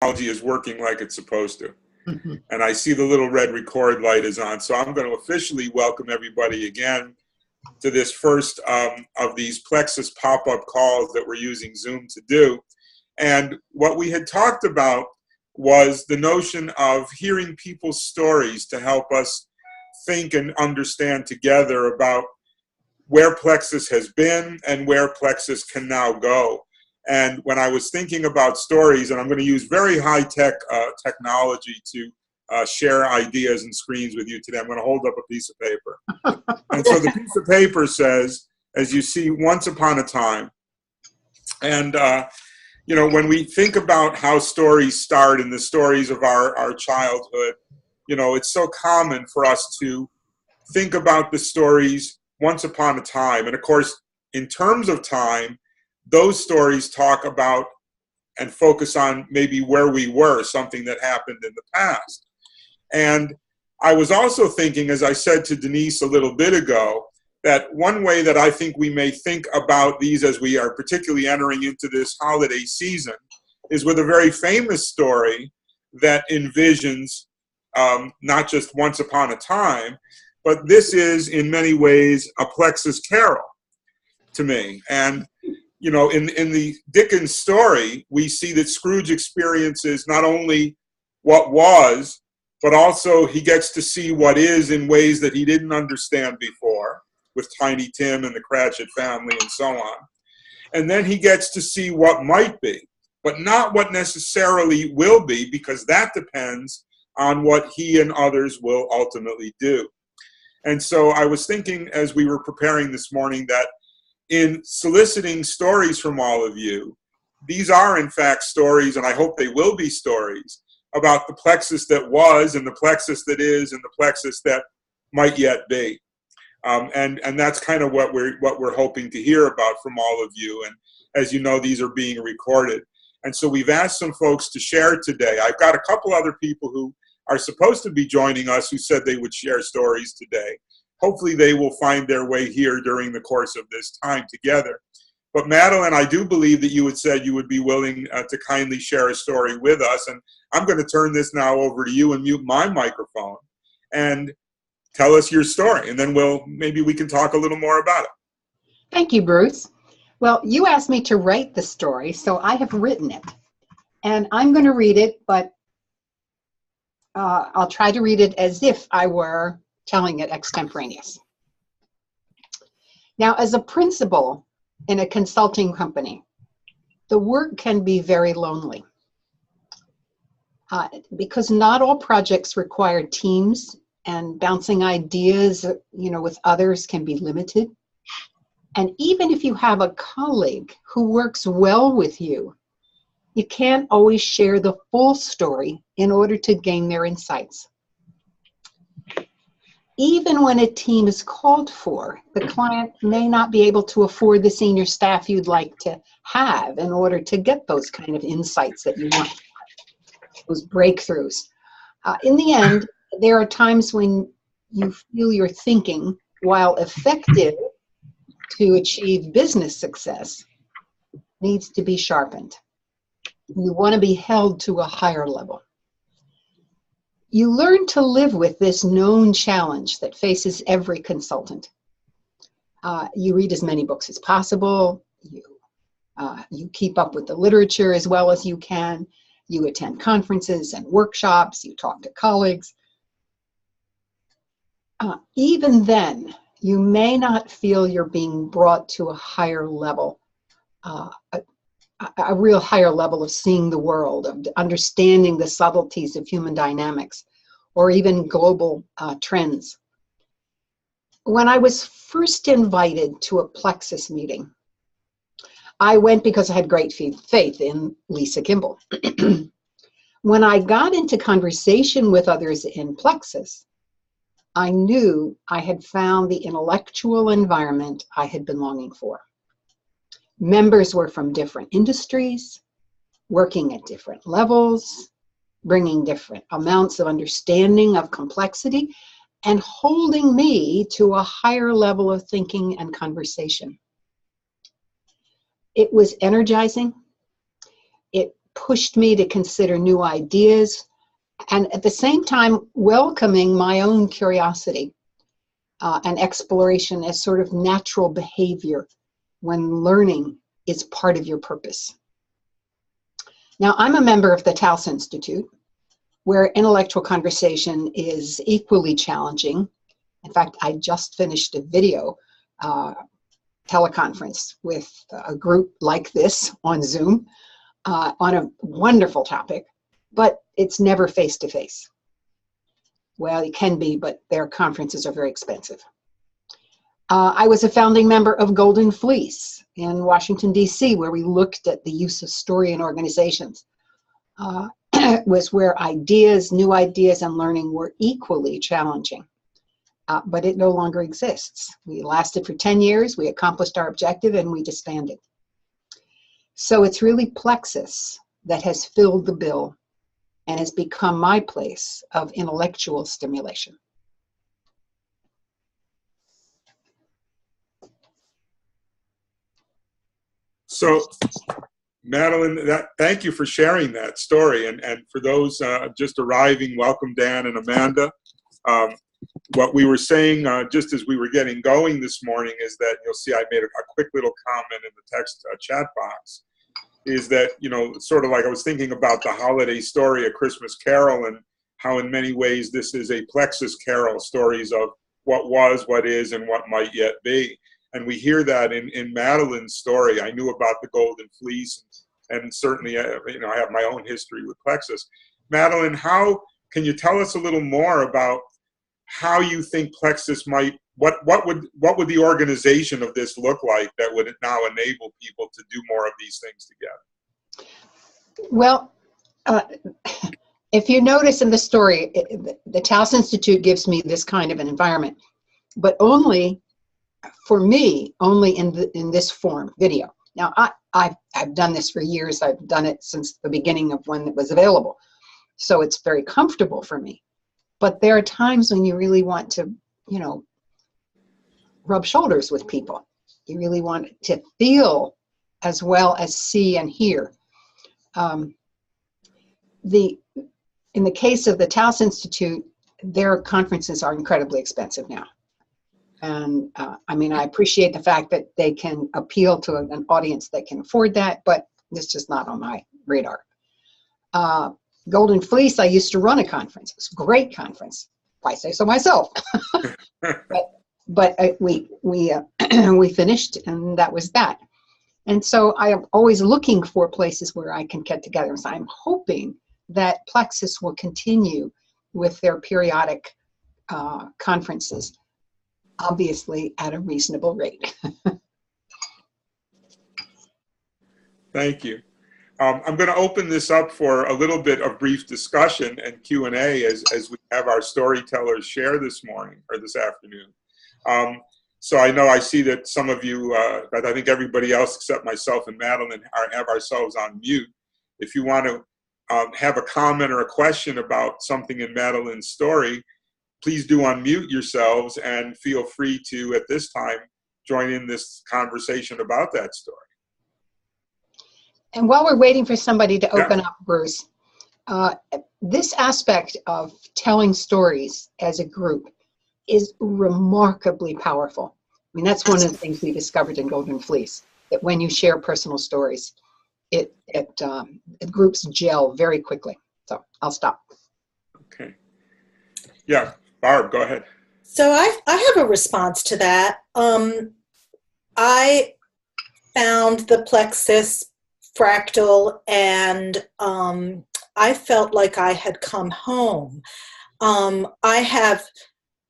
technology is working like it's supposed to. And I see the little red record light is on. So I'm going to officially welcome everybody again to this first of these Plexus pop-up calls that we're using Zoom to do. And what we had talked about was the notion of hearing people's stories to help us think and understand together about where Plexus has been and where Plexus can now go. And when I was thinking about stories, and I'm going to use very high-tech technology to share ideas and screens with you today, I'm going to hold up a piece of paper. And so the piece of paper says, as you see, once upon a time. And, you know, when we think about how stories start and the stories of our childhood, you know, it's so common for us to think about the stories once upon a time. And of course, in terms of time, those stories talk about and focus on maybe where we were, something that happened in the past. And I was also thinking, as I said to Denise a little bit ago, that one way that I think we may think about these as we are particularly entering into this holiday season is with a very famous story that envisions not just once upon a time, but this is in many ways a Plexus carol to me. And you know, in the Dickens story, we see that Scrooge experiences not only what was, but also he gets to see what is in ways that he didn't understand before, with Tiny Tim and the Cratchit family and so on. And then he gets to see what might be, but not what necessarily will be, because that depends on what he and others will ultimately do. And so I was thinking as we were preparing this morning that in soliciting stories from all of you, these are in fact stories, and I hope they will be stories, about the Plexus that was and the Plexus that is and the Plexus that might yet be. And that's kind of what we're hoping to hear about from all of you. And as you know, these are being recorded. And so we've asked some folks to share today. I've got a couple other people who are supposed to be joining us who said they would share stories today. Hopefully they will find their way here during the course of this time together. But Madeline, I do believe that you had said you would be willing to kindly share a story with us. And I'm going to turn this now over to you and mute my microphone and tell us your story. And then maybe we can talk a little more about it. Thank you, Bruce. Well, you asked me to write the story, so I have written it. And I'm going to read it, but I'll try to read it as if I were telling it extemporaneous. Now, as a principal in a consulting company, the work can be very lonely because not all projects require teams, and bouncing ideas, you know, with others can be limited. And even if you have a colleague who works well with you, you can't always share the full story in order to gain their insights. Even when a team is called for, the client may not be able to afford the senior staff you'd like to have in order to get those kind of insights that you want, those breakthroughs. In the end, there are times when you feel your thinking, while effective to achieve business success, needs to be sharpened. You want to be held to a higher level. You learn to live with this known challenge that faces every consultant. You read as many books as possible. You keep up with the literature as well as you can. You attend conferences and workshops. You talk to colleagues. Even then, you may not feel you're being brought to a higher level, a real higher level of seeing the world, of understanding the subtleties of human dynamics, or even global trends. When I was first invited to a Plexus meeting, I went because I had great faith in Lisa Kimball. When I got into conversation with others in Plexus, I knew I had found the intellectual environment I had been longing for. Members were from different industries, working at different levels, bringing different amounts of understanding of complexity, and holding me to a higher level of thinking and conversation. It was energizing. It pushed me to consider new ideas, and at the same time welcoming my own curiosity and exploration as sort of natural behavior when learning is part of your purpose. Now, I'm a member of the Plexus Institute, where intellectual conversation is equally challenging. In fact, I just finished a video teleconference with a group like this on Zoom on a wonderful topic, but it's never face-to-face. Well, it can be, but their conferences are very expensive. I was a founding member of Golden Fleece in Washington, D.C., where we looked at the use of story in organizations. It was where ideas, new ideas, and learning were equally challenging. But it no longer exists. We lasted for 10 years, we accomplished our objective, and we disbanded. So it's really Plexus that has filled the bill and has become my place of intellectual stimulation. So, Madeline, thank you for sharing that story. And for those just arriving, welcome Dan and Amanda. What we were saying just as we were getting going this morning is that, you'll see I made a quick little comment in the text chat box, is that, you know, sort of like I was thinking about the holiday story, A Christmas Carol, and how in many ways this is a Plexus Carol, stories of what was, what is, and what might yet be. And we hear that in Madeline's story. I knew about the Golden Fleece, and certainly, you know, I have my own history with Plexus. Madeline, how can you tell us a little more about how you think Plexus might, what would the organization of this look like that would now enable people to do more of these things together? Well, if you notice in the story, the Plexus Institute gives me this kind of an environment, but only for me, only in this form, video. Now, I've done this for years. I've done it since the beginning of when it was available. So it's very comfortable for me. But there are times when you really want to, you know, rub shoulders with people. You really want to feel as well as see and hear. In the case of the Plexus Institute, their conferences are incredibly expensive now. And I mean, I appreciate the fact that they can appeal to an audience that can afford that, but it's just not on my radar. Golden Fleece, I used to run a conference. It was a great conference, if I say so myself. but we finished, and that was that. And so I am always looking for places where I can get together. So I'm hoping that Plexus will continue with their periodic conferences, obviously at a reasonable rate. Thank you. I'm going to open this up for a little bit of brief discussion and Q&A as we have our storytellers share this morning or this afternoon. So I see that some of you, but I think everybody else except myself and Madeline have ourselves on mute. If you want to have a comment or a question about something in Madeline's story, please do unmute yourselves and feel free to, at this time, join in this conversation about that story. And while we're waiting for somebody to open up, Bruce, this aspect of telling stories as a group is remarkably powerful. I mean, that's one of the things we discovered in Golden Fleece, that when you share personal stories, groups gel very quickly. So I'll stop. Okay. Yeah, Barb, go ahead. So I have a response to that. I found the Plexus fractal, and I felt like I had come home. I have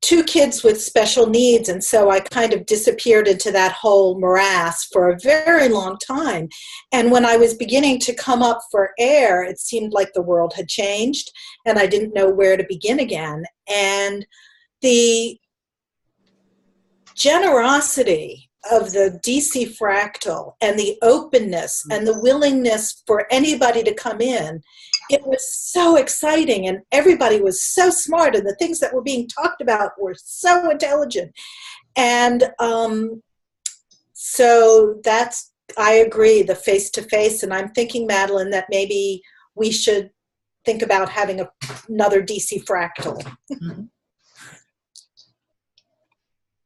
2 kids with special needs, and so I kind of disappeared into that whole morass for a very long time. And when I was beginning to come up for air, it seemed like the world had changed, and I didn't know where to begin again. And the generosity of the DC fractal and the openness and the willingness for anybody to come in, it was so exciting, and everybody was so smart, and the things that were being talked about were so intelligent. And so that's I agree, the face-to-face, and I'm thinking, Madeline, that maybe we should think about having another DC fractal. Mhm.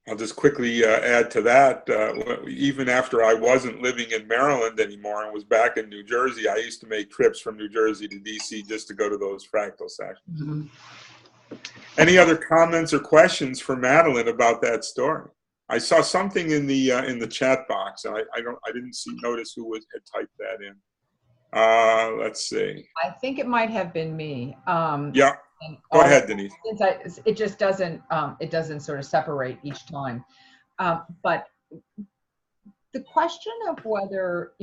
I'll just quickly add to that. Even after I wasn't living in Maryland anymore and was back in New Jersey, I used to make trips from New Jersey to DC just to go to those fractal sessions. Mhm. Any other comments or questions for Madeline about that story? I saw something in the chat box. I didn't notice who had typed that in. Let's see. I think it might have been me. Yeah. Go ahead, Denise. Since it just doesn't sort of separate each time. But the question of whether,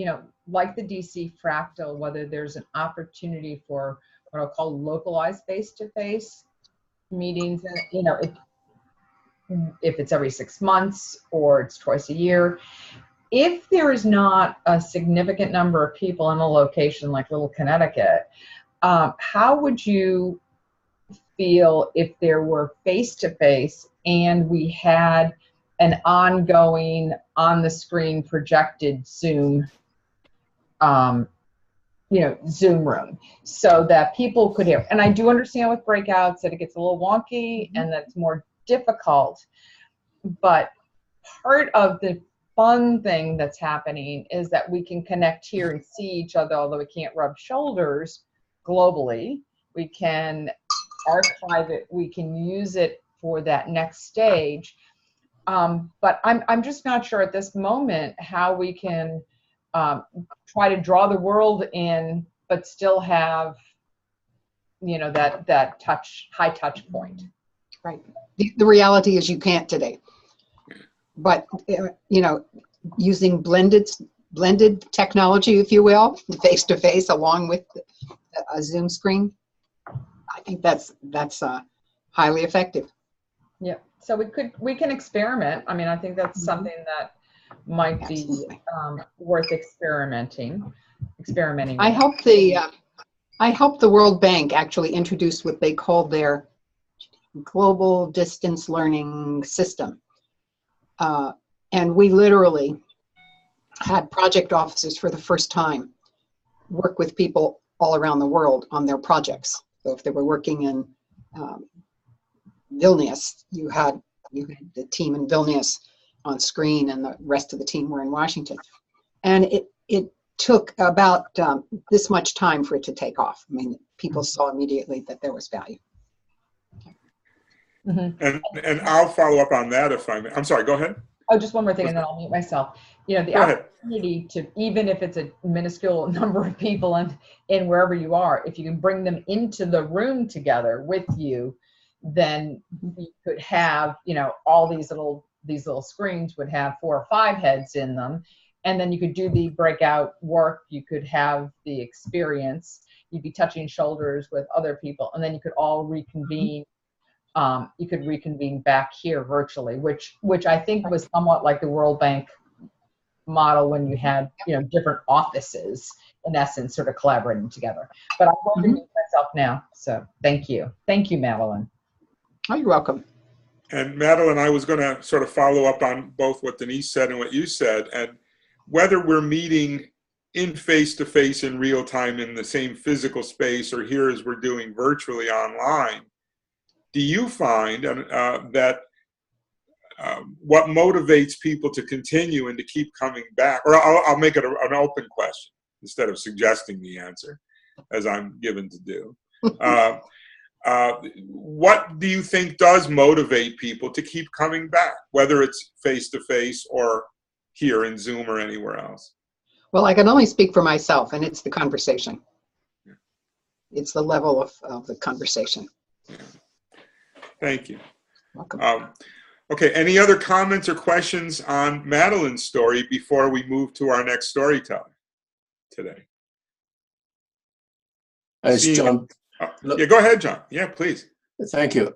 like the DC fractal, whether there's an opportunity for what I'll call localized face-to-face meetings, and if it's every 6 months or it's twice a year. If there is not a significant number of people in a location like Little Connecticut, how would you feel if there were face-to-face and we had an ongoing on-the-screen projected Zoom, Zoom room, so that people could hear? And I do understand with breakouts that it gets a little wonky and that's more difficult, but part of the fun thing that's happening is that we can connect here and see each other, although we can't rub shoulders globally. We can archive it, we can use it for that next stage. But I'm just not sure at this moment how we can try to draw the world in, but still have, that high touch point. Right. The reality is you can't today. But, using blended technology, if you will, face-to-face along with a Zoom screen, I think that's highly effective. Yeah. So we can experiment. I mean, I think that's something that might Absolutely. be worth experimenting with. I helped the World Bank actually introduce what they called their global distance learning system. And we literally had project officers for the first time work with people all around the world on their projects. So if they were working in Vilnius, you had the team in Vilnius on screen and the rest of the team were in Washington. And it took about this much time for it to take off. I mean, people saw immediately that there was value. Mm-hmm. And I'll follow up on that if I may. I'm sorry, go ahead. Oh, just one more thing, and then I'll mute myself. The opportunity to, even if it's a minuscule number of people in wherever you are, if you can bring them into the room together with you, then you could have, all these little screens would have 4 or 5 heads in them, and then you could do the breakout work. You could have the experience. You'd be touching shoulders with other people, and then you could all reconvene. You could reconvene back here virtually, which I think was somewhat like the World Bank model when you had, different offices, in essence, sort of collaborating together. But I'm going to mute myself now. So thank you. Thank you, Madeline. Oh, you're welcome. And Madeline, I was going to sort of follow up on both what Denise said and what you said, and whether we're meeting in face-to-face in real time in the same physical space, or here as we're doing virtually online. Do you find that what motivates people to continue and to keep coming back? Or I'll make it an open question instead of suggesting the answer, as I'm given to do. What do you think does motivate people to keep coming back, whether it's face-to-face or here in Zoom or anywhere else? Well, I can only speak for myself, and it's the conversation. Yeah. It's the level of the conversation. Yeah. Thank you. Welcome. Okay, any other comments or questions on Madeline's story before we move to our next storyteller today? John. Yeah, go ahead, John. Yeah, please. Thank you.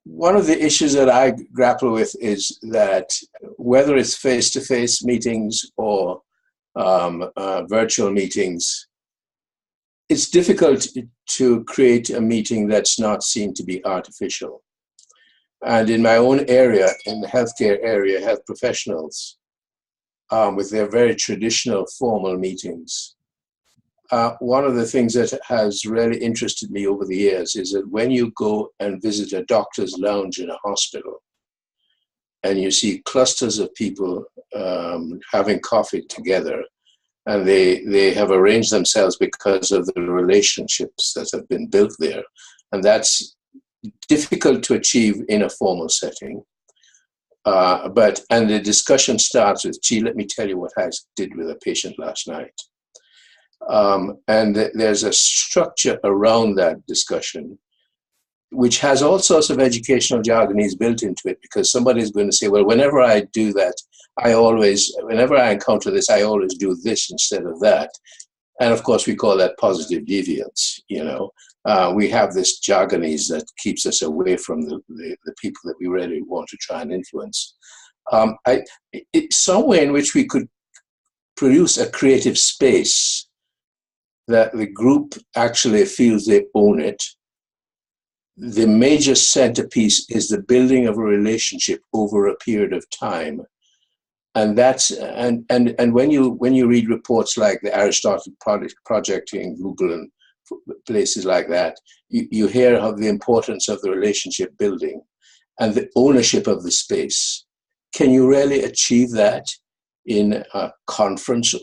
One of the issues that I grapple with is that whether it's face-to-face meetings or virtual meetings, it's difficult to create a meeting that's not seen to be artificial. And in my own area, in the healthcare area, health professionals, with their very traditional formal meetings. One of the things that has really interested me over the years is that when you go and visit a doctor's lounge in a hospital and you see clusters of people having coffee together, and they have arranged themselves because of the relationships that have been built there, and that's difficult to achieve in a formal setting. And the discussion starts with, gee, let me tell you what I did with a patient last night. And there's a structure around that discussion, which has all sorts of educational jargonese built into it, because somebody's going to say, well, whenever I do that, whenever I encounter this, I always do this instead of that. And of course, we call that positive deviance. We have this jargonese that keeps us away from the people that we really want to try and influence. It's somewhere in which we could produce a creative space that the group actually feels they own it. The major centerpiece is the building of a relationship over a period of time. And that's and when you read reports like the Aristotle Project in Google and places like that, you hear of the importance of the relationship building and the ownership of the space. Can you really achieve that in a conference,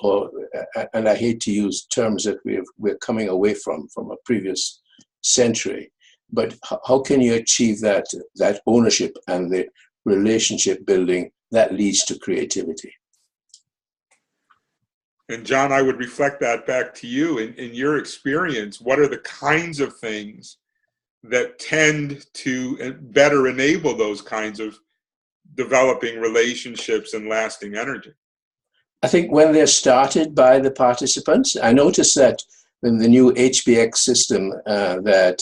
and I hate to use terms that we're coming away from a previous century, but how can you achieve that ownership and the relationship building that leads to creativity? And John, I would reflect that back to you. In your experience, what are the kinds of things that tend to better enable those kinds of developing relationships and lasting energy? I think when they're started by the participants, I noticed that in the new HBX system that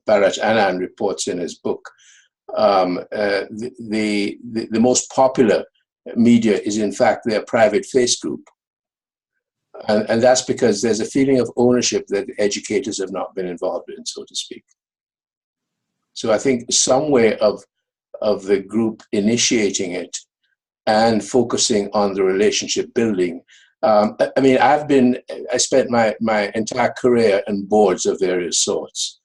Bharat Anand reports in his book, the most popular media is in fact their private face group. And that's because there's a feeling of ownership that educators have not been involved in, so to speak. So I think some way of the group initiating it and focusing on the relationship building. I spent my entire career in boards of various sorts.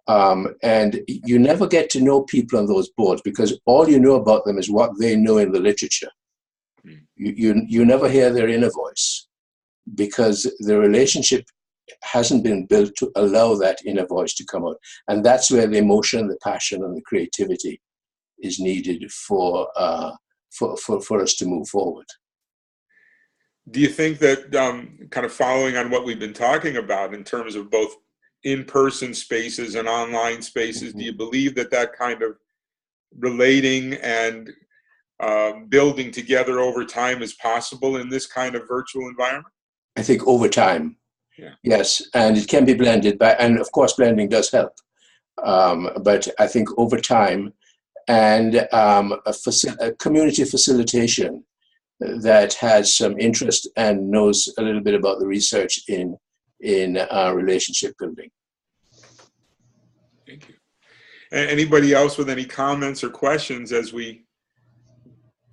And you never get to know people on those boards because all you know about them is what they know in the literature. You never hear their inner voice because the relationship hasn't been built to allow that inner voice to come out. And that's where the emotion, the passion, and the creativity is needed for us to move forward. Do you think that, kind of following on what we've been talking about in terms of both in-person spaces and online spaces, do you believe that kind of relating and building together over time is possible in this kind of virtual environment? I think over time, yes, and it can be blended, and of course blending does help, but I think over time, and a community facilitation that has some interest and knows a little bit about the research in relationship building. Thank you. Anybody else with any comments or questions as we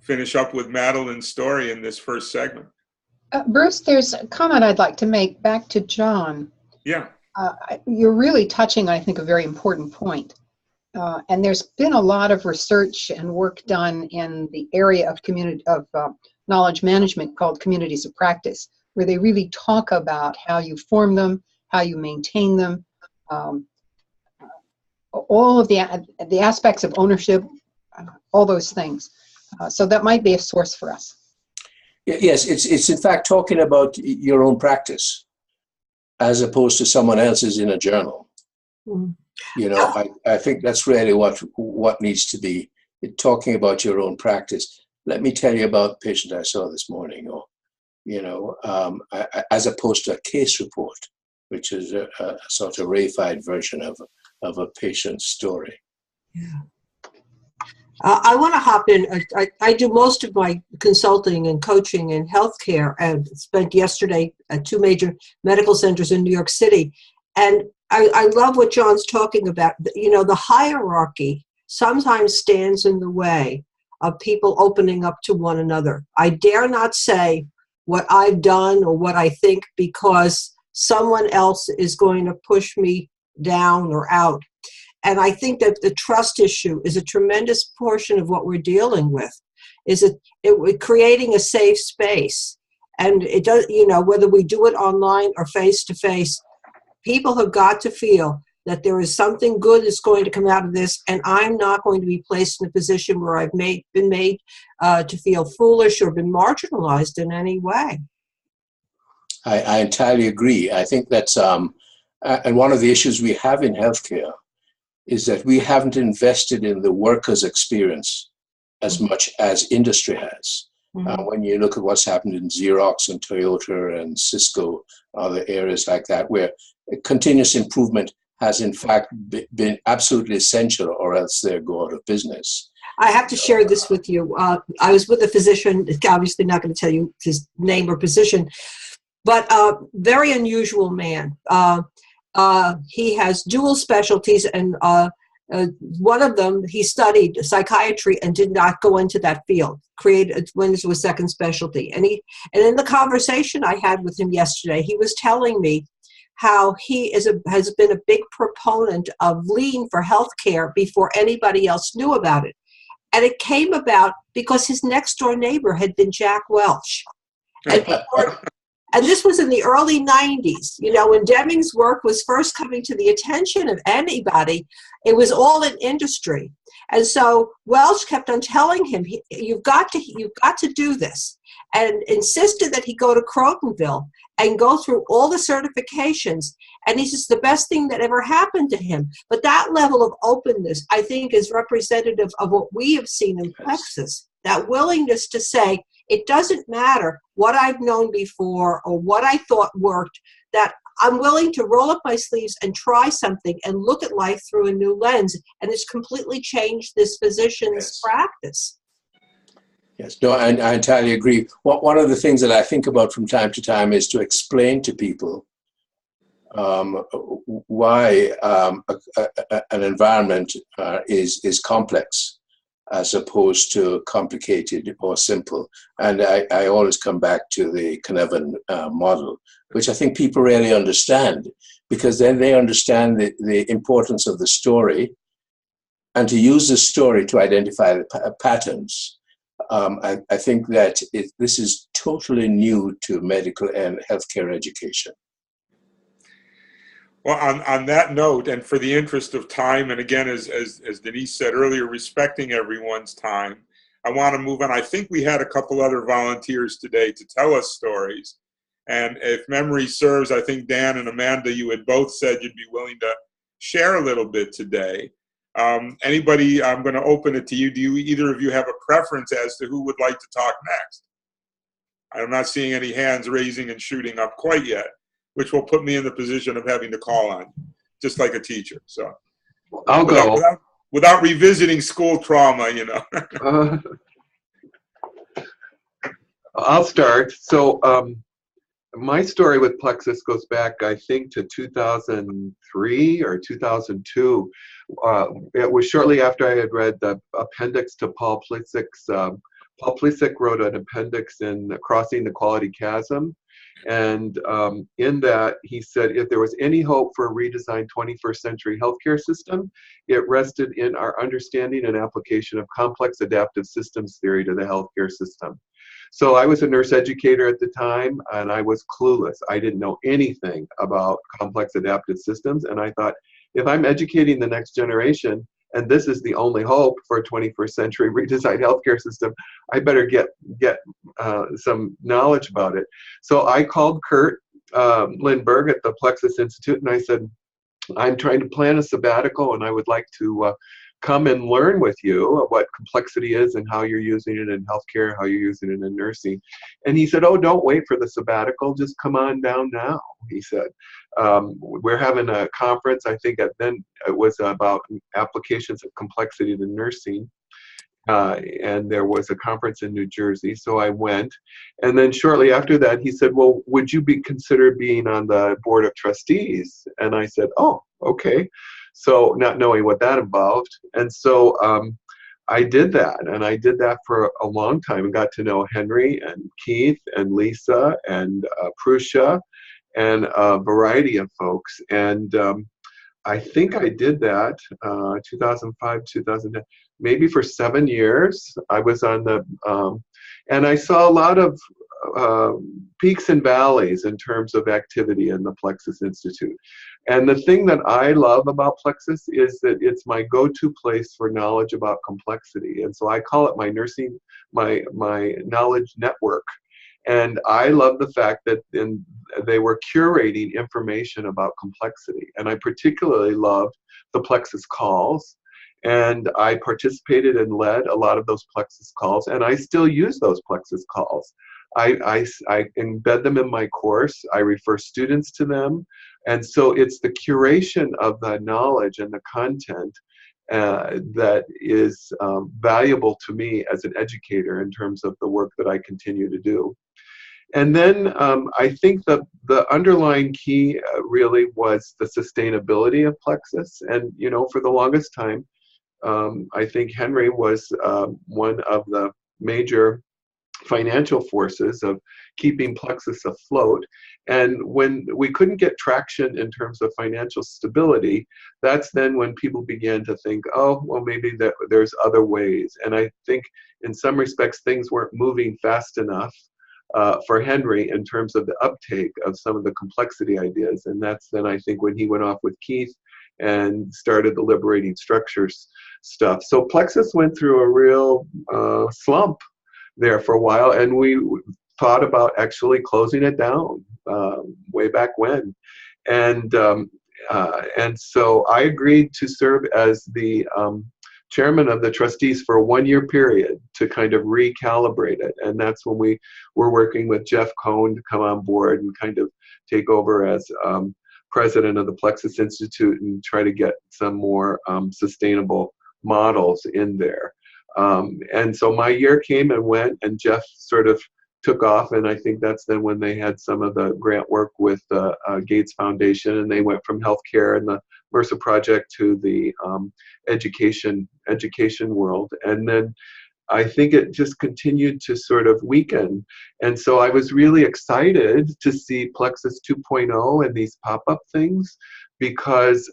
finish up with Madeline's story in this first segment? Bruce, there's a comment I'd like to make back to John. Yeah. You're really touching, I think, a very important point. And there's been a lot of research and work done in the area of knowledge management called communities of practice, where they really talk about how you form them, how you maintain them, all of the aspects of ownership, all those things. So that might be a source for us. Yes, it's in fact talking about your own practice as opposed to someone else's in a journal. I think that's really what needs to be talking about your own practice. Let me tell you about the patient I saw this morning, or as opposed to a case report, which is a sort of reified version of a patient's story. Yeah. I want to hop in. I do most of my consulting and coaching in healthcare, and spent yesterday at 2 major medical centers in New York City. And I love what John's talking about. The hierarchy sometimes stands in the way of people opening up to one another. I dare not say what I've done or what I think because someone else is going to push me down or out. And I think that the trust issue is a tremendous portion of what we're dealing with, is creating a safe space. And it does, whether we do it online or face to face, people have got to feel that there is something good that's going to come out of this, and I'm not going to be placed in a position where I've been made to feel foolish or been marginalized in any way. I entirely agree. I think that's, and one of the issues we have in healthcare is that we haven't invested in the worker's experience as much as industry has. Mm-hmm. When you look at what's happened in Xerox and Toyota and Cisco, other areas like that, where continuous improvement has in fact been absolutely essential, or else they go out of business. I have to share this with you. I was with a physician, obviously not going to tell you his name or position, but very unusual man. He has dual specialties, and one of them, he studied psychiatry and did not go into that field, went into a second specialty. And in the conversation I had with him yesterday, he was telling me how he has been a big proponent of lean for healthcare before anybody else knew about it. And it came about because his next door neighbor had been Jack Welch. And this was in the early 90s. When Deming's work was first coming to the attention of anybody, it was all in industry. And so Welch kept on telling him, you've got to do this, and insisted that he go to Crotonville and go through all the certifications. And he says the best thing that ever happened to him. But that level of openness, I think, is representative of what we have seen in Plexus, that willingness to say, it doesn't matter what I've known before or what I thought worked, that I'm willing to roll up my sleeves and try something and look at life through a new lens. And it's completely changed this physician's practice. Yes, no, I entirely agree. One of the things that I think about from time to time is to explain to people why an environment is complex as opposed to complicated or simple. And I always come back to the Cynefin model, which I think people really understand, because then they understand the importance of the story, and to use the story to identify the patterns. I think that this is totally new to medical and healthcare education. Well, on that note, and for the interest of time, and again, as Denise said earlier, respecting everyone's time, I want to move on. I think we had a couple other volunteers today to tell us stories. And if memory serves, I think Dan and Amanda, you had both said you'd be willing to share a little bit today. Anybody, I'm going to open it to you. Do either of you have a preference as to who would like to talk next? I'm not seeing any hands raising and shooting up quite yet, which will put me in the position of having to call on you, just like a teacher. So I'll go. Without revisiting school trauma, I'll start. So my story with Plexus goes back, I think, to 2003 or 2002. It was shortly after I had read the appendix to Paul Plissyk's. Paul Plissik wrote an appendix in Crossing the Quality Chasm. And in that, he said, if there was any hope for a redesigned 21st century healthcare system, it rested in our understanding and application of complex adaptive systems theory to the healthcare system. So I was a nurse educator at the time, and I was clueless. I didn't know anything about complex adaptive systems. And I thought, if I'm educating the next generation, and this is the only hope for a 21st century redesigned healthcare system, I better get some knowledge about it. So I called Kurt Lindbergh at the Plexus Institute, and I said, I'm trying to plan a sabbatical, and I would like to come and learn with you what complexity is and how you're using it in healthcare, how you're using it in nursing. And he said, oh, don't wait for the sabbatical, just come on down now, he said. We're having a conference, I think then it was about applications of complexity to nursing. And there was a conference in New Jersey, so I went. And then shortly after that, he said, well, would you consider being on the board of trustees? And I said, oh, okay. So not knowing what that involved. And so I did that, and I did that for a long time and got to know Henry and Keith and Lisa and Prussia and a variety of folks. And I think I did that 2005, 2010, maybe for 7 years. I was on the, and I saw a lot of peaks and valleys in terms of activity in the Plexus Institute. And the thing that I love about Plexus is that it's my go-to place for knowledge about complexity. And so I call it my knowledge network. And I love the fact that they were curating information about complexity. And I particularly loved the Plexus calls. And I participated and led a lot of those Plexus calls. And I still use those Plexus calls. I embed them in my course. I refer students to them. And so it's the curation of the knowledge and the content that is valuable to me as an educator in terms of the work that I continue to do. And then I think the underlying key really was the sustainability of Plexus. And, you know, for the longest time, I think Henry was one of the major financial forces of keeping Plexus afloat. And when we couldn't get traction in terms of financial stability, that's then when people began to think, oh, well, maybe there's other ways. And I think in some respects, things weren't moving fast enough for Henry in terms of the uptake of some of the complexity ideas. And that's then, I think, when he went off with Keith and started the liberating structures stuff. So Plexus went through a real slump there for a while, and we thought about actually closing it down way back when. And so I agreed to serve as the chairman of the trustees for a 1-year period to kind of recalibrate it. And that's when we were working with Jeff Cohn to come on board and kind of take over as president of the Plexus Institute and try to get some more sustainable models in there. And so my year came and went, and Jeff sort of took off, and I think that's then when they had some of the grant work with the Gates Foundation, and they went from healthcare and the Mercer Project to the education world. And then I think it just continued to sort of weaken. And so I was really excited to see Plexus 2.0 and these pop-up things, because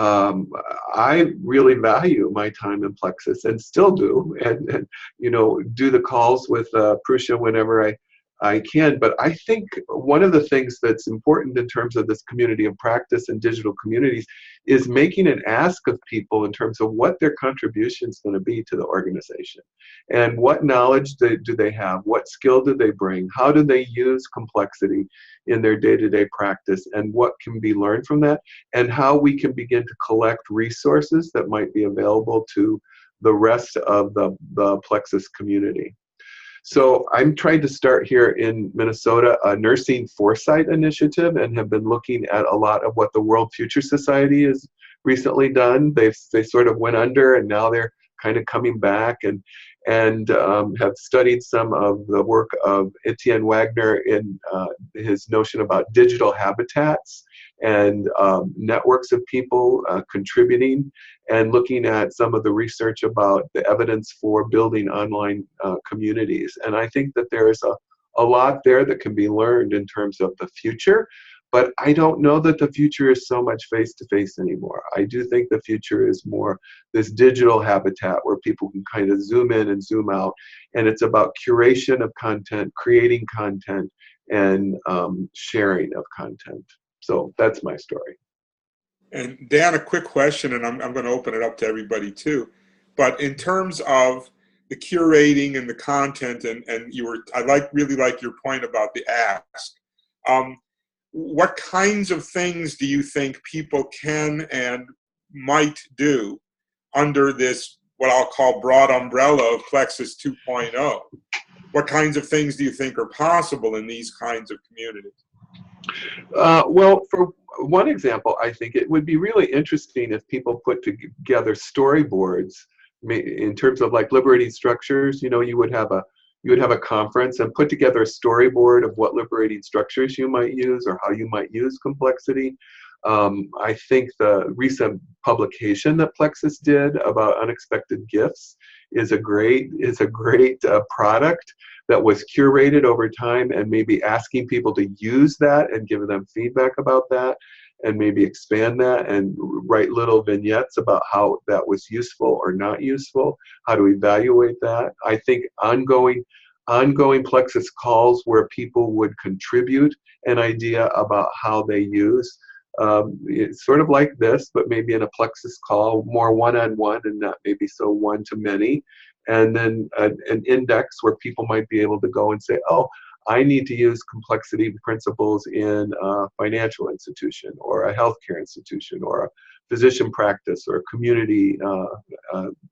I really value my time in Plexus and still do, and you know, do the calls with Prussia whenever I can. But I think one of the things that's important in terms of this community of practice and digital communities is making an ask of people in terms of what their contribution is going to be to the organization, and what knowledge do they have, what skill do they bring, how do they use complexity in their day-to-day practice, and what can be learned from that, and how we can begin to collect resources that might be available to the rest of the Plexus community. So I'm trying to start here in Minnesota a nursing foresight initiative, and have been looking at a lot of what the World Future Society has recently done. They sort of went under, and now they're kind of coming back, and have studied some of the work of Etienne Wagner in his notion about digital habitats and networks of people contributing, and looking at some of the research about the evidence for building online communities. And I think that there is a lot there that can be learned in terms of the future, but I don't know that the future is so much face-to-face anymore. I do think the future is more this digital habitat where people can kind of zoom in and zoom out, and it's about curation of content, creating content, and sharing of content. So that's my story. And Dan, a quick question, and I'm going to open it up to everybody too. But in terms of the curating and the content, and I really like your point about the ask. What kinds of things do you think people can and might do under this, what I'll call, broad umbrella of Plexus 2.0? What kinds of things do you think are possible in these kinds of communities? Well, for one example, I think it would be really interesting if people put together storyboards in terms of like liberating structures. You know, you would have a conference and put together a storyboard of what liberating structures you might use or how you might use complexity. I think the recent publication that Plexus did about unexpected gifts is a great product that was curated over time, and maybe asking people to use that and give them feedback about that, and maybe expand that and write little vignettes about how that was useful or not useful, how to evaluate that. I think ongoing Plexus calls where people would contribute an idea about how they use. It's sort of like this, but maybe in a Plexus call, more one-on-one and not maybe so one-to-many. And then an index where people might be able to go and say, oh, I need to use complexity principles in a financial institution or a healthcare institution or a physician practice or a community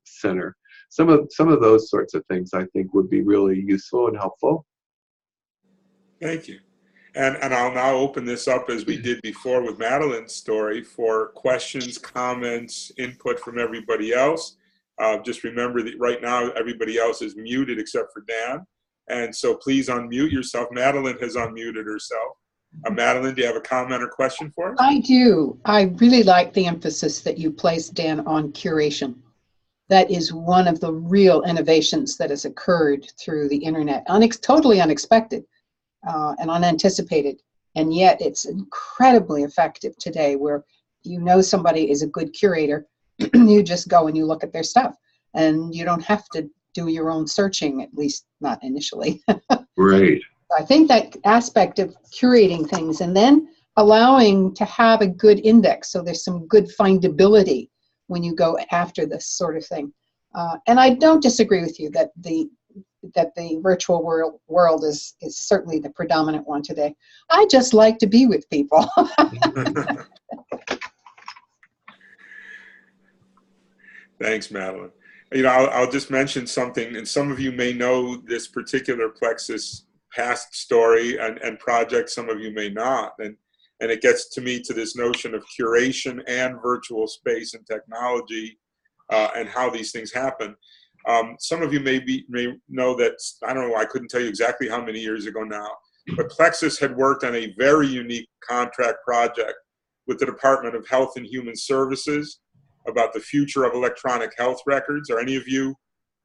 center. Some of those sorts of things I think would be really useful and helpful. Thank you. And I'll now open this up, as we did before with Madeline's story, for questions, comments, input from everybody else. Just remember that right now everybody else is muted except for Dan. And so please unmute yourself. Madeline has unmuted herself. Madeline, do you have a comment or question for us? I do. I really like the emphasis that you placed, Dan, on curation. That is one of the real innovations that has occurred through the internet. Totally unexpected and unanticipated. And yet it's incredibly effective today, where you know somebody is a good curator. You just go and you look at their stuff, and you don't have to do your own searching, at least not initially. Right. I think that aspect of curating things and then allowing to have a good index, so there's some good findability when you go after this sort of thing. And I don't disagree with you that the virtual world is certainly the predominant one today. I just like to be with people. Thanks, Madeline. You know, I'll just mention something, and some of you may know this particular Plexus past story and project, some of you may not. And it gets to me to this notion of curation and virtual space and technology and how these things happen. Some of you may know that, I don't know, I couldn't tell you exactly how many years ago now, but Plexus had worked on a very unique contract project with the Department of Health and Human Services about the future of electronic health records. Are any of you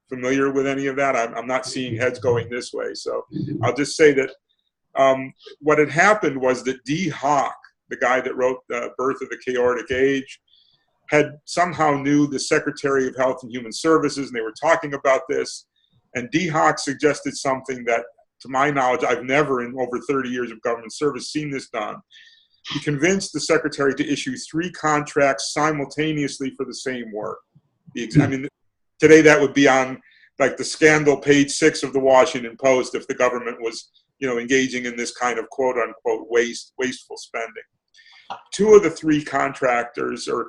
familiar with any of that? I'm not seeing heads going this way. So I'll just say that what had happened was that D. Hawk, the guy that wrote The Birth of the Chaotic Age, had somehow knew the Secretary of Health and Human Services, and they were talking about this. And D. Hawk suggested something that, to my knowledge, I've never in over 30 years of government service seen this done. He convinced the secretary to issue 3 contracts simultaneously for the same work. I mean, today that would be on like the scandal page 6 of the Washington Post if the government was, you know, engaging in this kind of quote unquote wasteful spending. 2 of the 3 contractors or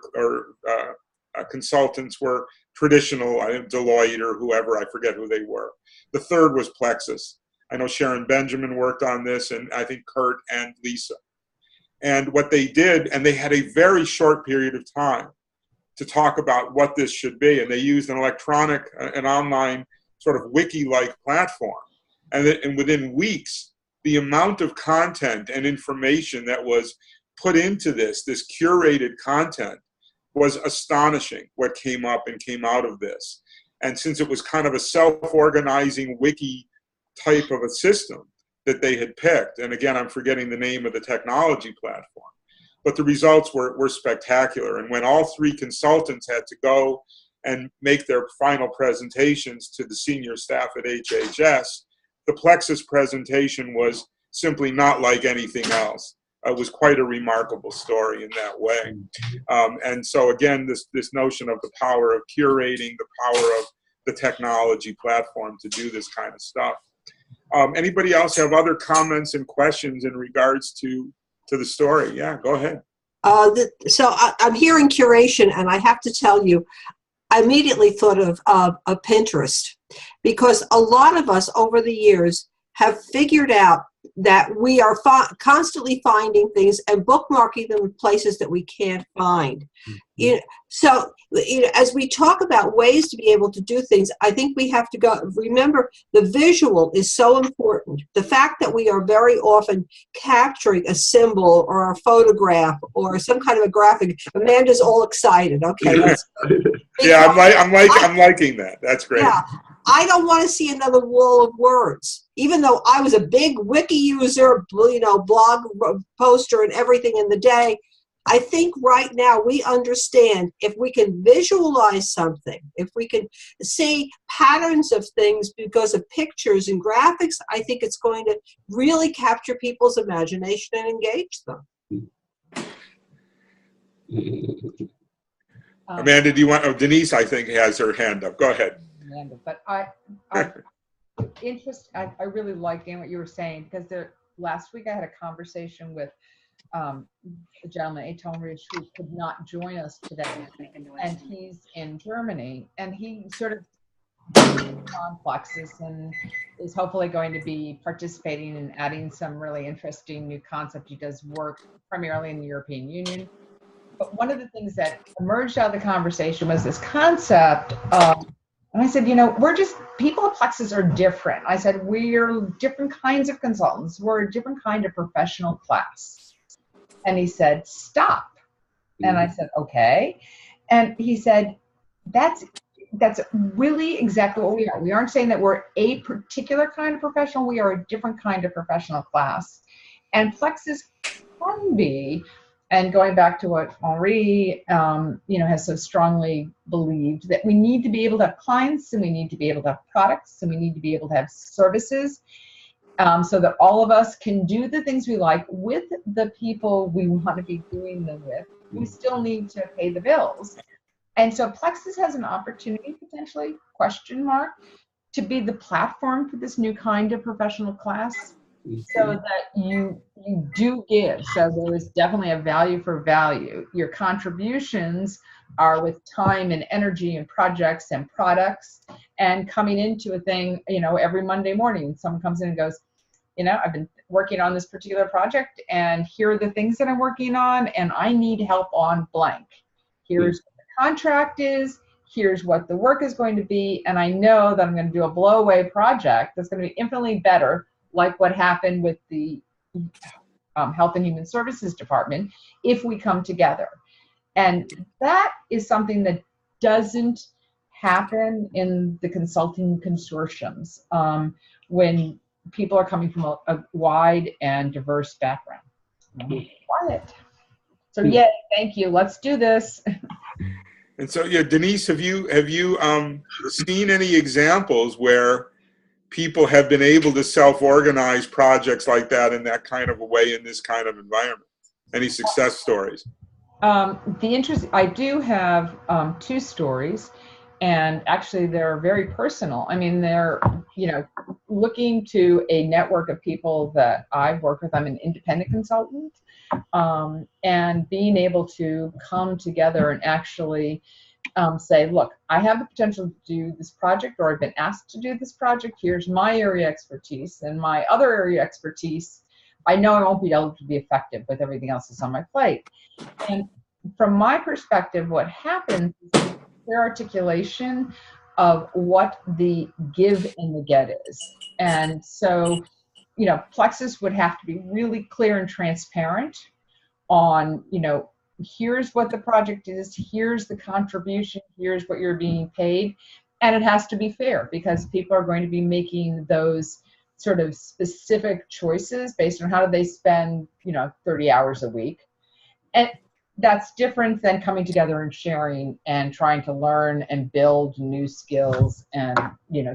consultants were traditional, Deloitte or whoever, I forget who they were. The 3rd was Plexus. I know Sharon Benjamin worked on this, and I think Kurt and Lisa. And what they did, and they had a very short period of time to talk about what this should be. And they used an electronic, an online sort of wiki-like platform. And within weeks, the amount of content and information that was put into this curated content, was astonishing, what came up and came out of this. And since it was kind of a self-organizing wiki type of a system that they had picked, and again, I'm forgetting the name of the technology platform, but the results were spectacular. And when all 3 consultants had to go and make their final presentations to the senior staff at HHS, the Plexus presentation was simply not like anything else. It was quite a remarkable story in that way. And so again, this notion of the power of curating, the power of the technology platform to do this kind of stuff. Anybody else have other comments and questions in regards to the story? Yeah, go ahead. So I'm hearing curation, and I have to tell you, I immediately thought of Pinterest, because a lot of us over the years have figured out that we are constantly finding things and bookmarking them in places that we can't find. So as we talk about ways to be able to do things, I think we have to remember the visual is so important. The fact that we are very often capturing a symbol or a photograph or some kind of a graphic. Amanda's all excited. Okay. Yeah, I'm liking that. That's great. Yeah. I don't want to see another wall of words, even though I was a big wiki user, blog poster and everything in the day. I think right now we understand if we can visualize something, if we can see patterns of things because of pictures and graphics, I think it's going to really capture people's imagination and engage them. Amanda, do you want? Oh, Denise, I think, has her hand up. Go ahead. Amanda, but I really like, Dan, what you were saying, because last week I had a conversation with a gentleman, Eitan Rich, who could not join us today, and he's in Germany, and he sort of COMPlexus and is hopefully going to be participating and adding some really interesting new concept. He does work primarily in the European Union. But one of the things that emerged out of the conversation was this concept of, and I said, people at Plexus are different. I said, we're different kinds of consultants. We're a different kind of professional class. And he said, stop. And I said, okay. And he said, that's really exactly what we are. We aren't saying that we're a particular kind of professional. We are a different kind of professional class. And Plexus can be, and going back to what Henri, has so strongly believed, that we need to be able to have clients, and we need to be able to have products, and we need to be able to have services, so that all of us can do the things we like with the people we want to be doing them with. We still need to pay the bills. And so Plexus has an opportunity, potentially, to be the platform for this new kind of professional class, so that you do give. So there is definitely a value for value. Your contributions are with time and energy and projects and products, and coming into a thing, every Monday morning, someone comes in and goes, I've been working on this particular project, and here are the things that I'm working on, and I need help on blank. Here's what the contract is, here's what the work is going to be, and I know that I'm going to do a blow-away project that's going to be infinitely better, like what happened with the Health and Human Services Department, if we come together. And that is something that doesn't happen in the consulting consortiums when people are coming from a wide and diverse background. Quiet. So yeah, thank you. Let's do this. And so, Denise, have you seen any examples where people have been able to self-organize projects like that in that kind of a way in this kind of environment? Any success stories? I do have 2 stories, and actually they're very personal. I mean, they're, looking to a network of people that I've worked with. I'm an independent consultant, and being able to come together and actually say, look, I have the potential to do this project, or I've been asked to do this project. Here's my area of expertise, and my other area of expertise, I know I won't be able to be effective with everything else that's on my plate. And from my perspective, what happens is clear articulation of what the give and the get is. And so, Plexus would have to be really clear and transparent on, here's what the project is, here's the contribution, here's what you're being paid. And it has to be fair, because people are going to be making those sort of specific choices based on how do they spend, 30 hours a week. And that's different than coming together and sharing and trying to learn and build new skills and,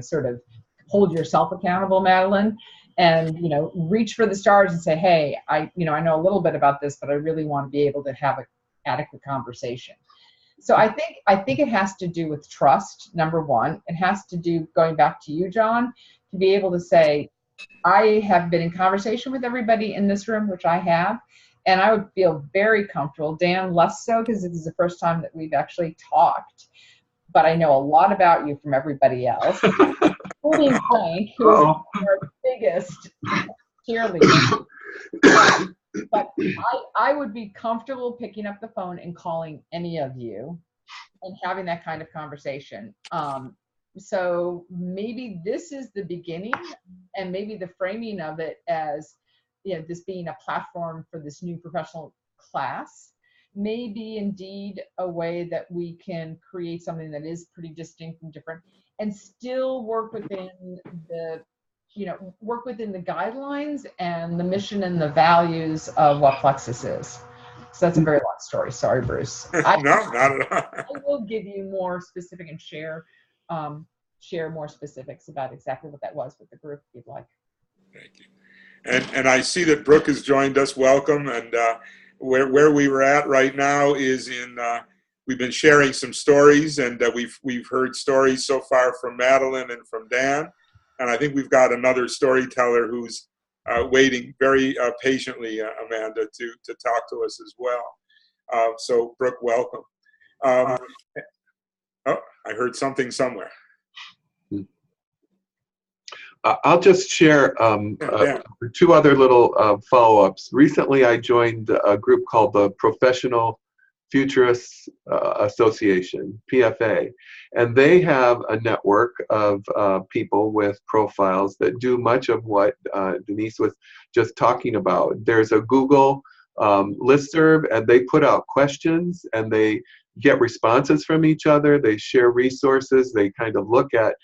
sort of hold yourself accountable, Madeline, and, reach for the stars and say, hey, I know a little bit about this, but I really want to be able to have an adequate conversation. So I think it has to do with trust, number one. It has to do, going back to you, John, to be able to say, I have been in conversation with everybody in this room, which I have, and I would feel very comfortable. Dan, less so, because this is the first time that we've actually talked, but I know a lot about you from everybody else, including Frank, who is our biggest cheerleader. But I would be comfortable picking up the phone and calling any of you and having that kind of conversation. So maybe this is the beginning, and maybe the framing of it as, this being a platform for this new professional class may be indeed a way that we can create something that is pretty distinct and different, and still work within the guidelines and the mission and the values of what Plexus is. So that's a very long story. Sorry, Bruce. No, not at all. I will give you more specific and share more specifics about exactly what that was with the group if you'd like. Thank you. And I see that Brooke has joined us. Welcome. And where we were at right now is we've been sharing some stories, and we've heard stories so far from Madeline and from Dan. And I think we've got another storyteller who's waiting very patiently, Amanda, to talk to us as well. So, Brooke, welcome. Oh, I heard something somewhere. I'll just share two other little follow-ups. Recently, I joined a group called the Professional Futurists Association, PFA, and they have a network of people with profiles that do much of what Denise was just talking about. There's a Google listserv, and they put out questions, and they get responses from each other. They share resources. They kind of look at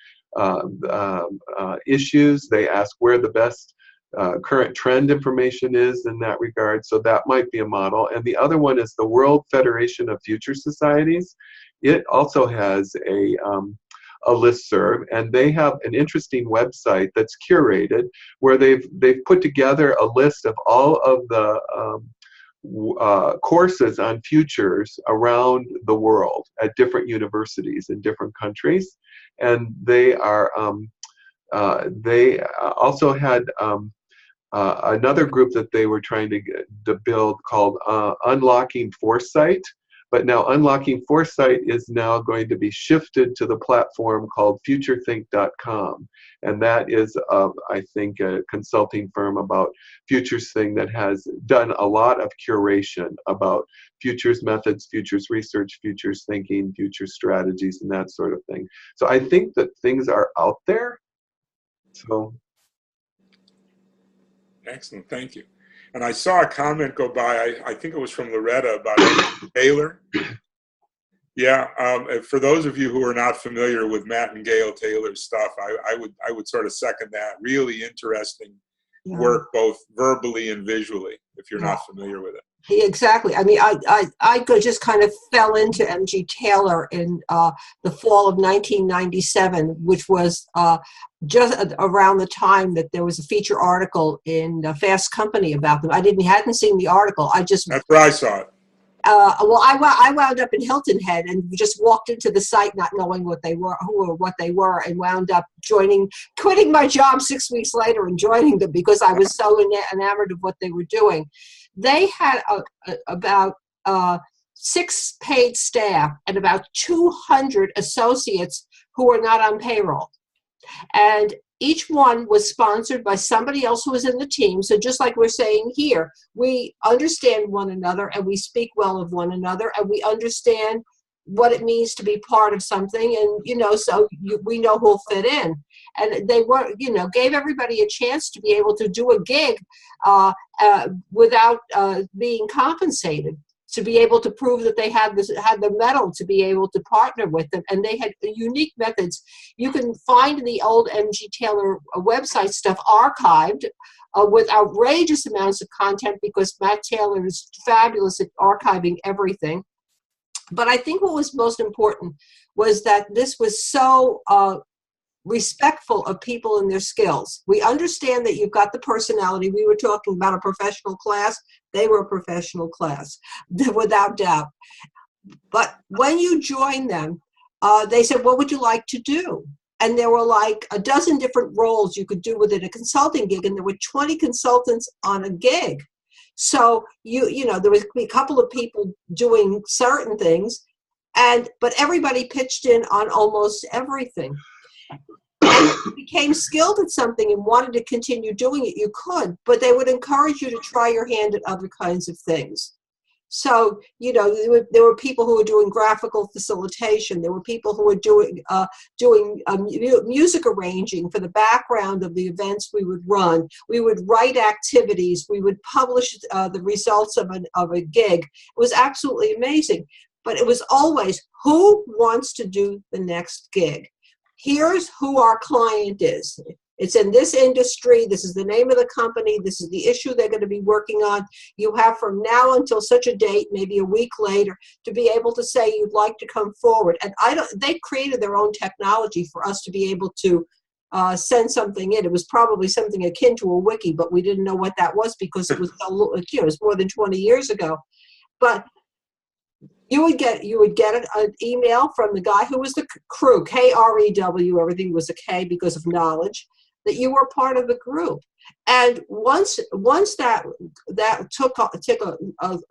issues. They ask where the best current trend information is in that regard. So that might be a model. And the other one is the World Federation of Future Societies. It also has a listserv, and they have an interesting website that's curated where they've put together a list of all of the courses on futures around the world at different universities in different countries. And they are they also had another group that they were trying to build called Unlocking Foresight. But now Unlocking Foresight is now going to be shifted to the platform called futurethink.com. And that is, I think, a consulting firm about futures thing that has done a lot of curation about futures methods, futures research, futures thinking, futures strategies, and that sort of thing. So I think that things are out there. So. Excellent, thank you. And I saw a comment go by, I think it was from Loretta, about Matt Taylor. Yeah, for those of you who are not familiar with Matt and Gail Taylor's stuff, I would sort of second that. Really interesting work, both verbally and visually, if you're not familiar with it. Exactly. I mean, I just kind of fell into M.G. Taylor in the fall of 1997, which was just around the time that there was a feature article in Fast Company about them. I hadn't seen the article. That's where I saw it. Well, I wound up in Hilton Head and just walked into the site not knowing what they were, and wound up quitting my job 6 weeks later and joining them because I was so enamored of what they were doing. They had about 6 paid staff and about 200 associates who were not on payroll. And each one was sponsored by somebody else who was in the team. So just like we're saying here, we understand one another and we speak well of one another and we understand what it means to be part of something. And, so we know who'll fit in. And they were, gave everybody a chance to be able to do a gig without being compensated, to be able to prove that they had the mettle to be able to partner with them. And they had unique methods. You can find the old M.G. Taylor website stuff archived with outrageous amounts of content because Matt Taylor is fabulous at archiving everything. But I think what was most important was that this was so respectful of people and their skills. We understand that you've got the personality. We were talking about a professional class. They were a professional class, without doubt. But when you join them, they said, what would you like to do? And there were like a dozen different roles you could do within a consulting gig, and there were 20 consultants on a gig. So, there was a couple of people doing certain things, but everybody pitched in on almost everything. if you became skilled at something and wanted to continue doing it, you could, but they would encourage you to try your hand at other kinds of things. So, there were people who were doing graphical facilitation. There were people who were doing music arranging for the background of the events we would run. We would write activities. We would publish the results of a gig. It was absolutely amazing. But it was always, who wants to do the next gig? Here's who our client is. It's in this industry. This is the name of the company. This is the issue they're going to be working on. You have from now until such a date, maybe a week later, to be able to say you'd like to come forward. And they created their own technology for us to be able to send something in. It was probably something akin to a wiki, but we didn't know what that was because it was it was more than 20 years ago. But you would get an email from the guy who was the crew, KREW, everything was a K because of knowledge, that you were part of the group. And once that took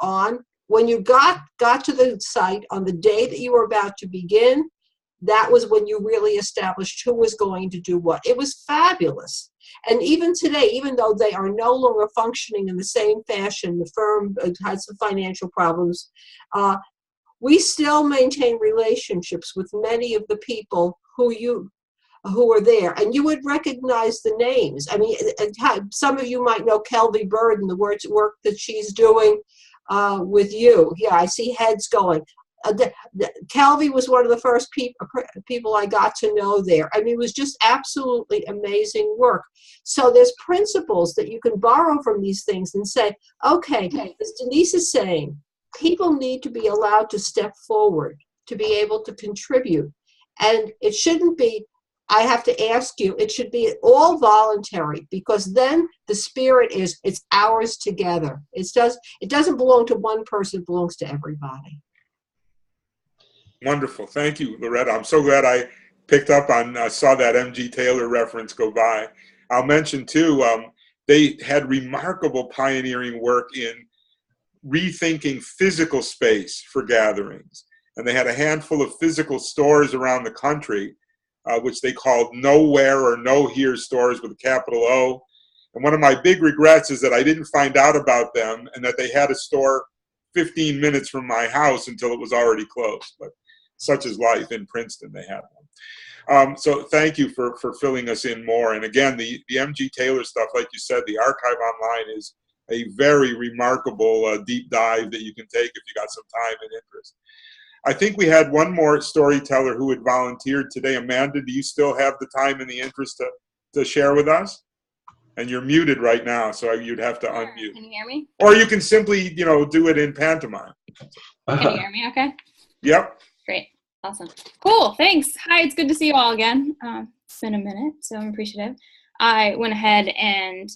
on, when you got to the site on the day that you were about to begin, that was when you really established who was going to do what. It was fabulous. And even today, even though they are no longer functioning in the same fashion, the firm had some financial problems, we still maintain relationships with many of the people who are there, and you would recognize the names. I mean, some of you might know Kelvy Bird and the work that she's doing with you. Yeah, I see heads going. Kelvy was one of the first people I got to know there. I mean, it was just absolutely amazing work. So there's principles that you can borrow from these things and say, okay, as Denise is saying, people need to be allowed to step forward, to be able to contribute. And it shouldn't be, I have to ask you, it should be all voluntary, because then the spirit is, it's ours together. It doesn't belong to one person, it belongs to everybody. Wonderful. Thank you, Loretta. I'm so glad I picked up on, saw that M.G. Taylor reference go by. I'll mention too, they had remarkable pioneering work in rethinking physical space for gatherings. And they had a handful of physical stores around the country, which they called Nowhere or No Here stores with a capital O. And one of my big regrets is that I didn't find out about them and that they had a store 15 minutes from my house until it was already closed. But such is life. In Princeton, they had one. So thank you for filling us in more. And again, the M.G. Taylor stuff, like you said, the archive online is a very remarkable deep dive that you can take if you got some time and interest. I think we had one more storyteller who had volunteered today. Amanda, do you still have the time and the interest to share with us? And you're muted right now, so you'd have to unmute. Can you hear me? Or you can simply, do it in pantomime. Can you hear me okay? Yep. Great. Awesome. Cool. Thanks. Hi, it's good to see you all again. It's been a minute, so I'm appreciative. I went ahead and,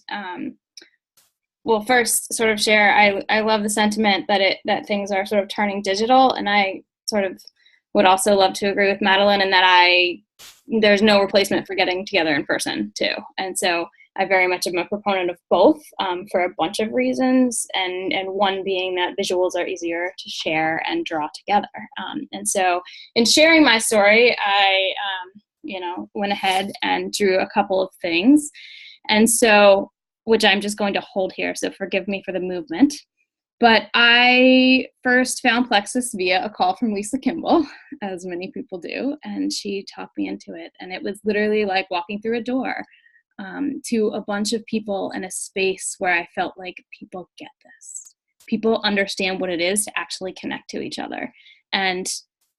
well, first sort of share, I love the sentiment that things are sort of turning digital, and I sort of would also love to agree with Madeline in that there's no replacement for getting together in person too. And so I very much am a proponent of both for a bunch of reasons, and one being that visuals are easier to share and draw together. And so in sharing my story, I went ahead and drew a couple of things, and so, which I'm just going to hold here, so forgive me for the movement. But I first found Plexus via a call from Lisa Kimball, as many people do, and she talked me into it. And it was literally like walking through a door to a bunch of people in a space where I felt like people get this. People understand what it is to actually connect to each other. And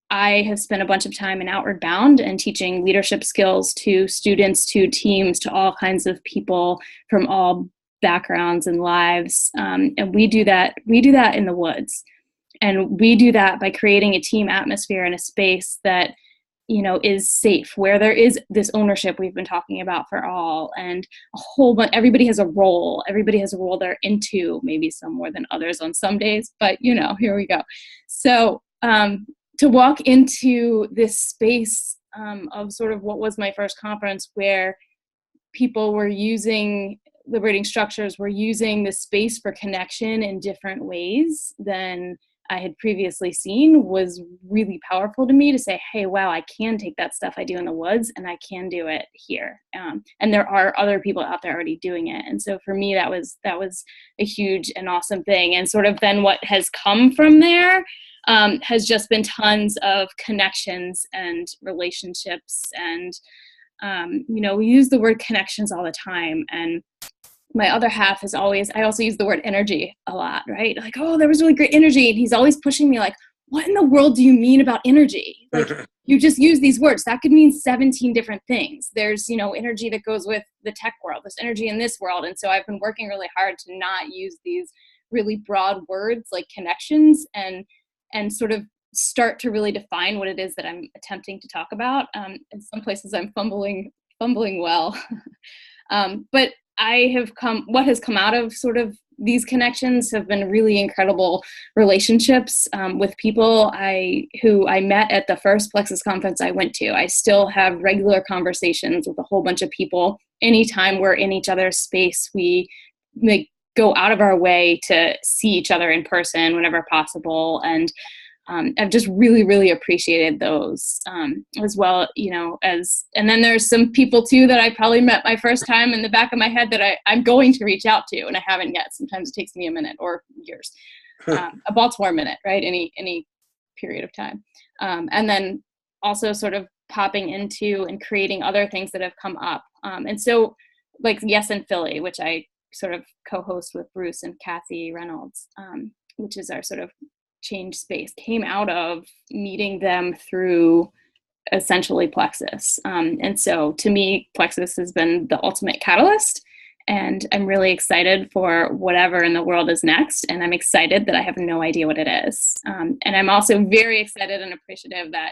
I have spent a bunch of time in Outward Bound and teaching leadership skills to students, to teams, to all kinds of people from all backgrounds and lives. And we do that in the woods. And we do that by creating a team atmosphere in a space that, is safe, where there is this ownership we've been talking about for all, and a whole bunch, everybody has a role they're into, maybe some more than others on some days, but here we go. So, to walk into this space of sort of what was my first conference, where people were using liberating structures, were using the space for connection in different ways than I had previously seen was really powerful to me to say, hey, wow, I can take that stuff I do in the woods and I can do it here. And there are other people out there already doing it. And so for me, that was a huge and awesome thing. And sort of then what has come from there has just been tons of connections and relationships. And, we use the word connections all the time. And my other half is always, I also use the word energy a lot, right? Like, oh, there was really great energy. And he's always pushing me like, what in the world do you mean about energy? Like, you just use these words. That could mean 17 different things. There's, energy that goes with the tech world. There's energy in this world. And so I've been working really hard to not use these really broad words like connections and sort of start to really define what it is that I'm attempting to talk about. In some places I'm fumbling well. But what has come out of sort of these connections have been really incredible relationships with people who I met at the first Plexus conference I went to. I still have regular conversations with a whole bunch of people. Anytime we're in each other's space, we go out of our way to see each other in person whenever possible. And I've just really, really appreciated those as well, and then there's some people too that I probably met my first time in the back of my head that I'm going to reach out to, and I haven't yet. Sometimes it takes me a minute or years, a Baltimore minute, right? Any period of time. And then also sort of popping into and creating other things that have come up. And so like Yes in Philly, which I sort of co-host with Bruce and Kathy Reynolds, which is our sort of change space, came out of meeting them through essentially Plexus. And so to me, Plexus has been the ultimate catalyst, and I'm really excited for whatever in the world is next. And I'm excited that I have no idea what it is. And I'm also very excited and appreciative that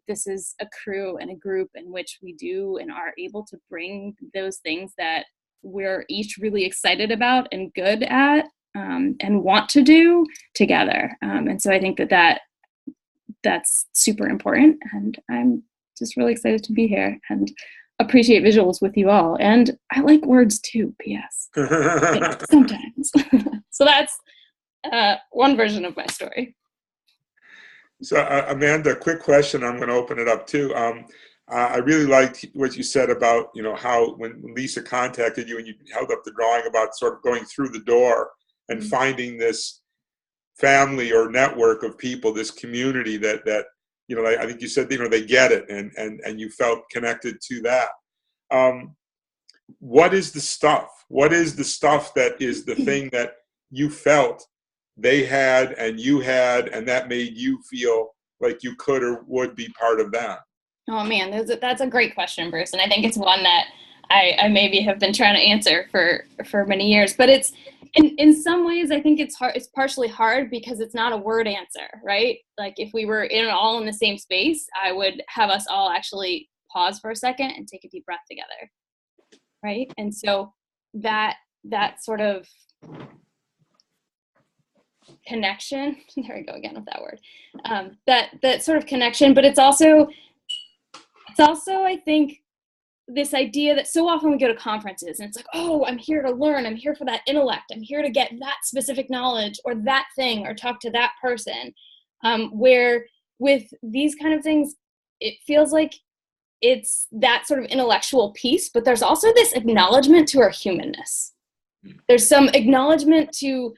this is a crew and a group in which we do and are able to bring those things that we're each really excited about and good at and want to do together. And so I think that's super important. And I'm just really excited to be here and appreciate visuals with you all. And I like words too, P.S. Sometimes. So that's one version of my story. So Amanda, quick question. I'm going to open it up too. I really liked what you said about, how when Lisa contacted you and you held up the drawing about sort of going through the door and finding this family or network of people, this community that I think you said, they get it, and you felt connected to that. What is the stuff? What is the stuff that is the thing that you felt they had and you had, and that made you feel like you could or would be part of that? Oh man, that's a great question, Bruce. And I think it's one that I maybe have been trying to answer for many years, but it's in some ways, I think it's hard. It's partially hard because it's not a word answer, right? Like if we were all in the same space, I would have us all actually pause for a second and take a deep breath together, right? And so that sort of connection, there we go again with that word, that sort of connection, but it's also, I think, this idea that so often we go to conferences and it's like, oh, I'm here to learn. I'm here for that intellect. I'm here to get that specific knowledge or that thing or talk to that person. Where with these kind of things, it feels like it's that sort of intellectual piece, but there's also this acknowledgement to our humanness. There's some acknowledgement to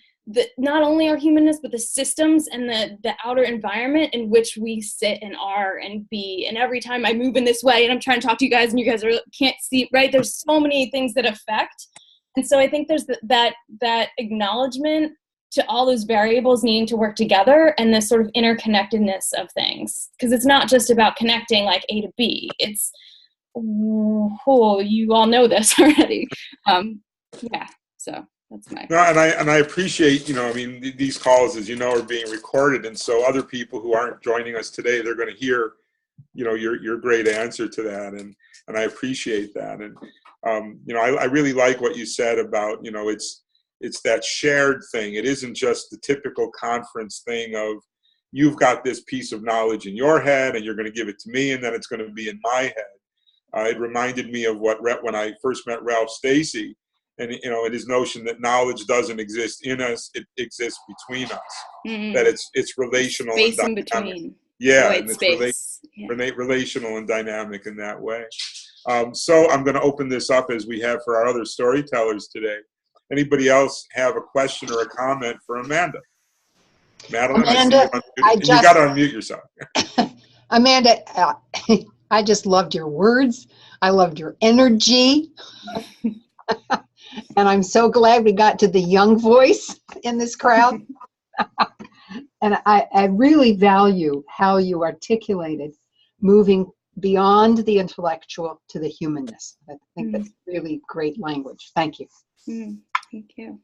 not only our humanness, but the systems and the outer environment in which we sit and are and be. And every time I move in this way and I'm trying to talk to you guys and you guys can't see, right? There's so many things that affect. And so I think there's that acknowledgement to all those variables needing to work together and this sort of interconnectedness of things. Because it's not just about connecting like A to B. It's, you all know this already. So. That's my. No, and I appreciate, these calls, as are being recorded, and so other people who aren't joining us today, they're going to hear, your great answer to that, and I appreciate that, and I really like what you said about, it's that shared thing. It isn't just the typical conference thing of you've got this piece of knowledge in your head and you're going to give it to me, and then it's going to be in my head. It reminded me of when I first met Ralph Stacey. and his notion that knowledge doesn't exist in us, it exists between us. Mm-hmm. That it's relational Space and in dynamic. between. Yeah, White and it's space. Yeah. relational and dynamic in that way. So I'm going to open this up as we have for our other storytellers today. Anybody else have a question or a comment for Amanda? Madeline, Amanda, you got to unmute yourself. Amanda, I just loved your words. I loved your energy. And I'm so glad we got to the young voice in this crowd. And I really value how you articulated moving beyond the intellectual to the humanness. I think that's really great language. Thank you. Thank you.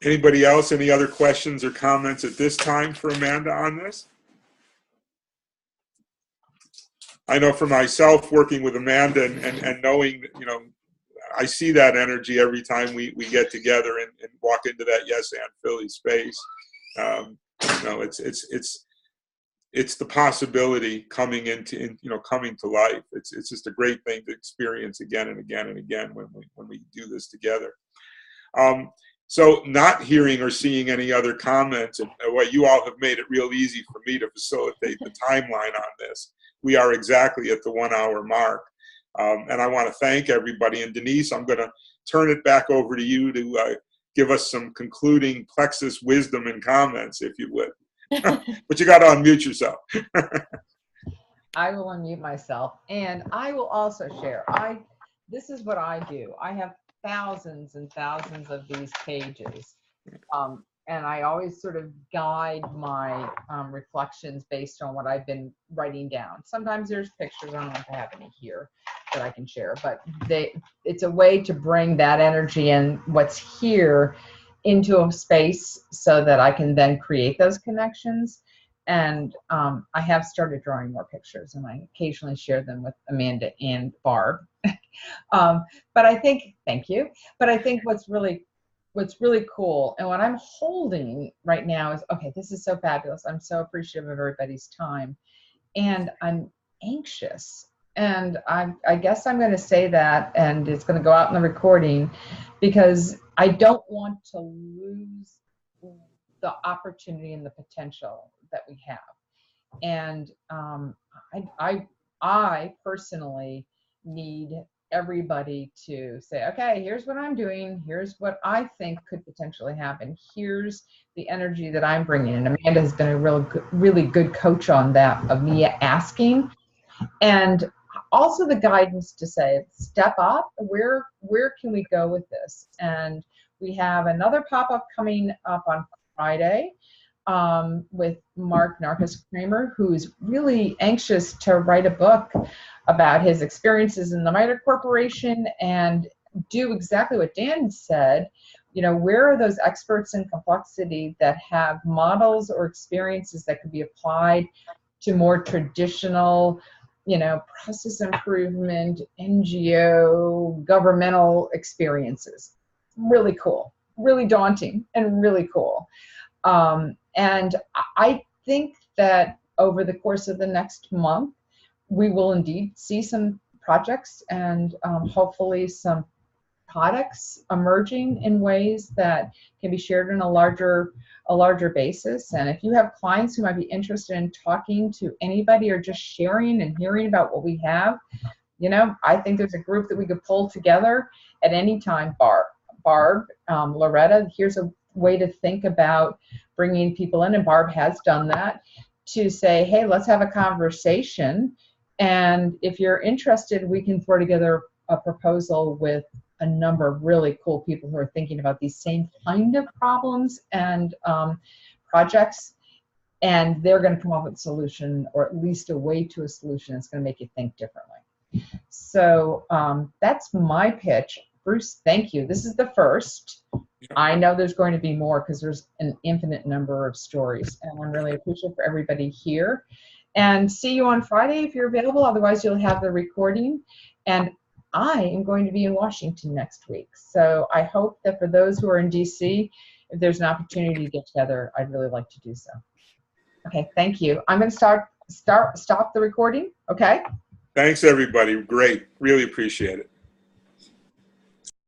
Anybody else, any other questions or comments at this time for Amanda on this? I know for myself, working with Amanda and knowing, I see that energy every time we get together and walk into that Yes and Philly space. It's the possibility coming coming to life. It's just a great thing to experience again and again and again when we do this together. So not hearing or seeing any other comments, and you all have made it real easy for me to facilitate the timeline on this. We are exactly at the 1 hour mark. And I want to thank everybody. And Denise, I'm going to turn it back over to you to give us some concluding Plexus wisdom and comments, if you would. But you got to unmute yourself. I will unmute myself, and I will also share. This is what I do. I have thousands and thousands of these pages, and I always sort of guide my reflections based on what I've been writing down. Sometimes there's pictures. I don't know if I have any here that I can share, but it's a way to bring that energy and what's here into a space so that I can then create those connections. And I have started drawing more pictures, and I occasionally share them with Amanda and Barb. But I think, thank you. But I think what's really cool, and what I'm holding right now is, okay, this is so fabulous. I'm so appreciative of everybody's time, and I'm anxious. And I guess I'm going to say that, and it's going to go out in the recording, because I don't want to lose the opportunity and the potential that we have. And I personally need everybody to say, okay, here's what I'm doing. Here's what I think could potentially happen. Here's the energy that I'm bringing. And Amanda has been a really good coach on that, of me asking. And also the guidance to say, step up. Where can we go with this? And we have another pop-up coming up on Friday with Mark Narcus Kramer, who's really anxious to write a book about his experiences in the MITRE Corporation and do exactly what Dan said. Where are those experts in complexity that have models or experiences that could be applied to more traditional, process improvement, NGO, governmental experiences? Really cool, really daunting, and really cool. And I think that over the course of the next month, we will indeed see some projects and hopefully some products emerging in ways that can be shared on a larger basis. And if you have clients who might be interested in talking to anybody or just sharing and hearing about what we have, I think there's a group that we could pull together at any time. Barb, Loretta, here's a way to think about bringing people in, and Barb has done that, to say, hey, let's have a conversation, and if you're interested, we can throw together a proposal with a number of really cool people who are thinking about these same kind of problems and projects, and they're going to come up with a solution, or at least a way to a solution that's going to make you think differently. So that's my pitch. Bruce, thank you. This is the first. I know there's going to be more because there's an infinite number of stories, and I'm really appreciative for everybody here. And see you on Friday if you're available. Otherwise, you'll have the recording. And I am going to be in Washington next week. So I hope that for those who are in DC, if there's an opportunity to get together, I'd really like to do so. Okay, thank you. I'm going to stop the recording. Okay. Thanks, everybody. Great. Really appreciate it.